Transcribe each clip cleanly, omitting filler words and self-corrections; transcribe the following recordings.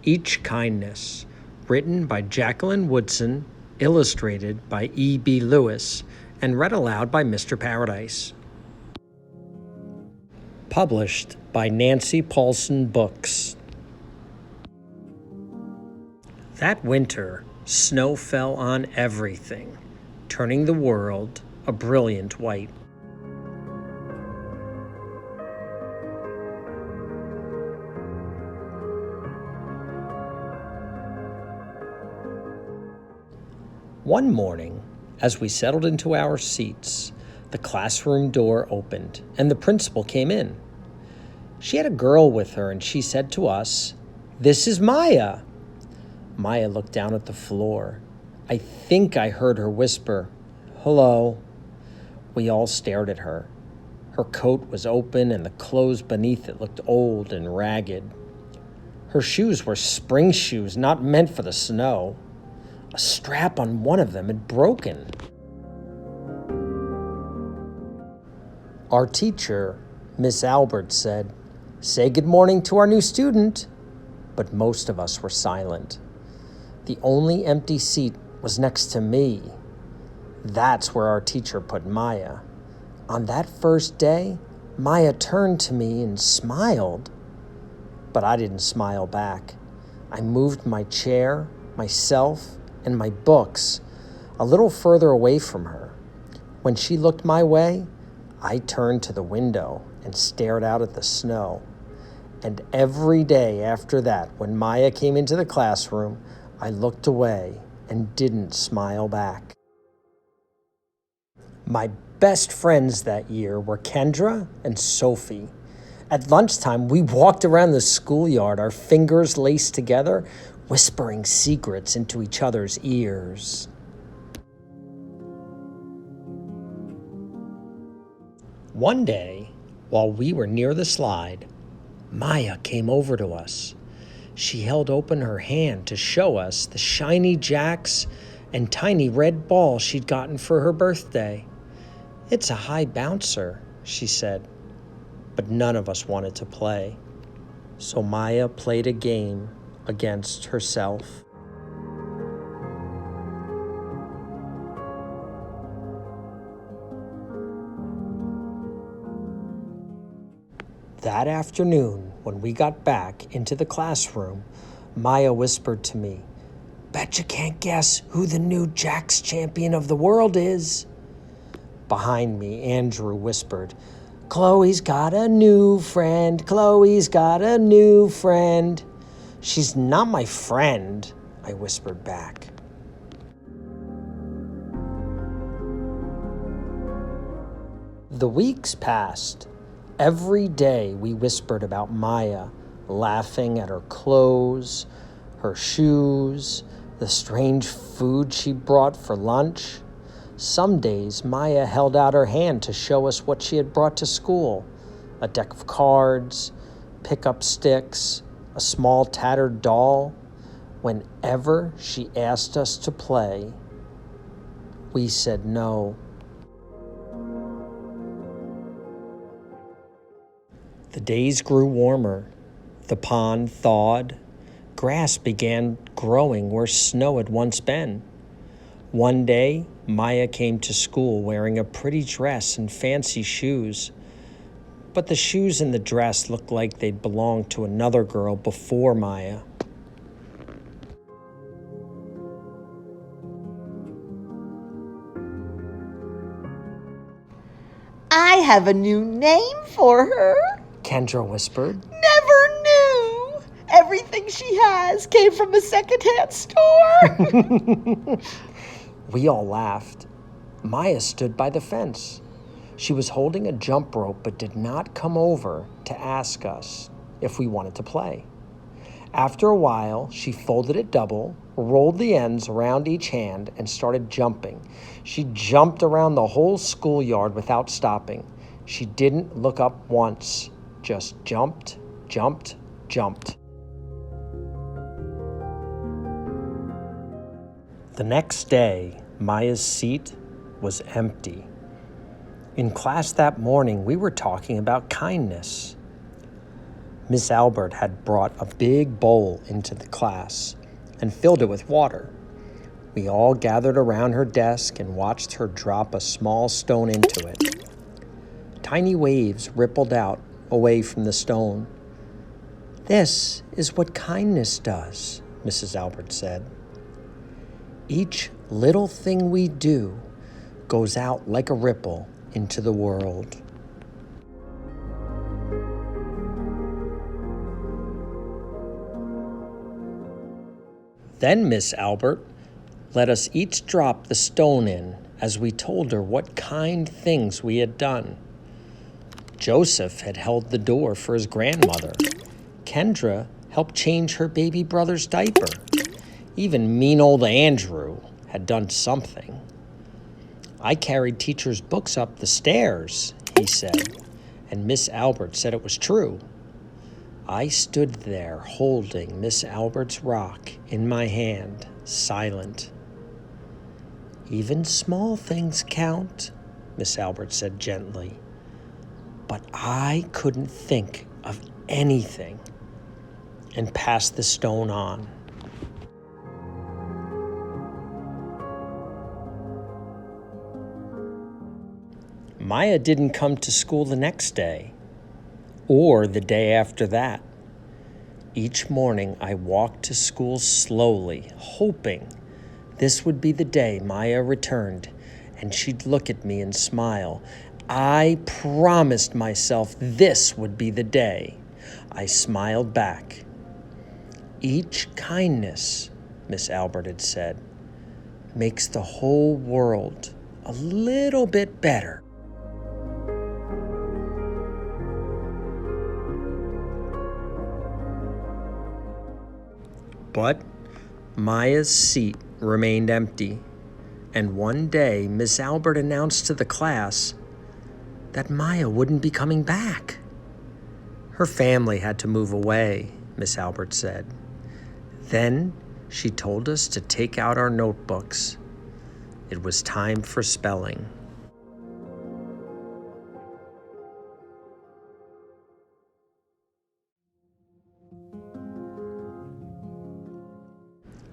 Each Kindness, written by Jacqueline Woodson, illustrated by E.B. Lewis, and read aloud by Mr. Paradise. Published by Nancy Paulson Books. That winter, snow fell on everything, turning the world a brilliant white. One morning, as we settled into our seats, the classroom door opened and the principal came in. She had a girl with her and she said to us, "This is Maya." Maya looked down at the floor. I think I heard her whisper, "Hello." We all stared at her. Her coat was open and the clothes beneath it looked old and ragged. Her shoes were spring shoes, not meant for the snow. A strap on one of them had broken. Our teacher, Miss Albert, said, "Say good morning to our new student." But most of us were silent. The only empty seat was next to me. That's where our teacher put Maya. On that first day, Maya turned to me and smiled. But I didn't smile back. I moved my chair, myself, and my books a little further away from her. When she looked my way, I turned to the window and stared out at the snow. And every day after that, when Maya came into the classroom, I looked away and didn't smile back. My best friends that year were Kendra and Sophie. At lunchtime, we walked around the schoolyard, our fingers laced together, whispering secrets into each other's ears. One day, while we were near the slide, Maya came over to us. She held open her hand to show us the shiny jacks and tiny red ball she'd gotten for her birthday. "It's a high bouncer," she said, but none of us wanted to play. So Maya played a game against herself. That afternoon, when we got back into the classroom, Maya whispered to me, "Bet you can't guess who the new Jacks champion of the world is." Behind me, Andrew whispered, "Chloe's got a new friend. Chloe's got a new friend." "She's not my friend," I whispered back. The weeks passed. Every day we whispered about Maya, laughing at her clothes, her shoes, the strange food she brought for lunch. Some days Maya held out her hand to show us what she had brought to school: a deck of cards, pickup sticks, a small tattered doll. Whenever she asked us to play, we said no. The days grew warmer. The pond thawed. Grass began growing where snow had once been. One day, Maya came to school wearing a pretty dress and fancy shoes. But the shoes and the dress looked like they'd belonged to another girl before Maya. "I have a new name for her," Kendra whispered. "Never knew. Everything she has came from a secondhand store." We all laughed. Maya stood by the fence. She was holding a jump rope but did not come over to ask us if we wanted to play. After a while, she folded it double, rolled the ends around each hand, and started jumping. She jumped around the whole schoolyard without stopping. She didn't look up once, just jumped, jumped, jumped. The next day, Maya's seat was empty. In class that morning, we were talking about kindness. Miss Albert had brought a big bowl into the class and filled it with water. We all gathered around her desk and watched her drop a small stone into it. Tiny waves rippled out away from the stone. "This is what kindness does," Mrs. Albert said. "Each little thing we do goes out like a ripple into the world." Then Miss Albert let us each drop the stone in as we told her what kind things we had done. Joseph had held the door for his grandmother. Kendra helped change her baby brother's diaper. Even mean old Andrew had done something. "I carried teacher's books up the stairs," he said, and Miss Albert said it was true. I stood there holding Miss Albert's rock in my hand, silent. "Even small things count," Miss Albert said gently. But I couldn't think of anything and passed the stone on. Maya didn't come to school the next day, or the day after that. Each morning I walked to school slowly, hoping this would be the day Maya returned and she'd look at me and smile. I promised myself this would be the day. I smiled back. "Each kindness," Miss Albert had said, "makes the whole world a little bit better." But Maya's seat remained empty, and one day Miss Albert announced to the class that Maya wouldn't be coming back. Her family had to move away, Miss Albert said. Then she told us to take out our notebooks. It was time for spelling.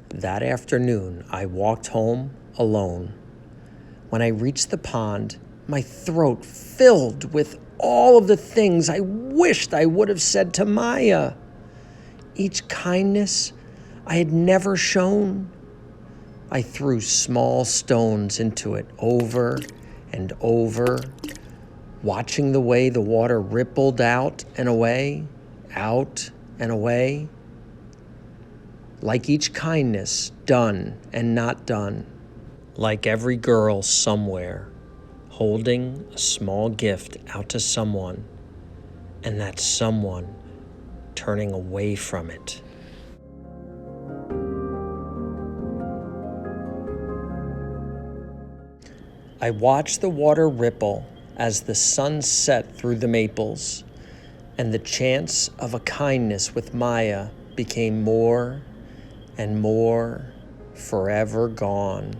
That afternoon, I walked home alone. When I reached the pond, my throat filled with all of the things I wished I would have said to Maya. Each kindness I had never shown. I threw small stones into it over and over, watching the way the water rippled out and away, out and away. Like each kindness done and not done, like every girl somewhere holding a small gift out to someone, and that someone turning away from it. I watched the water ripple as the sun set through the maples, and the chance of a kindness with Maya became more and more forever gone.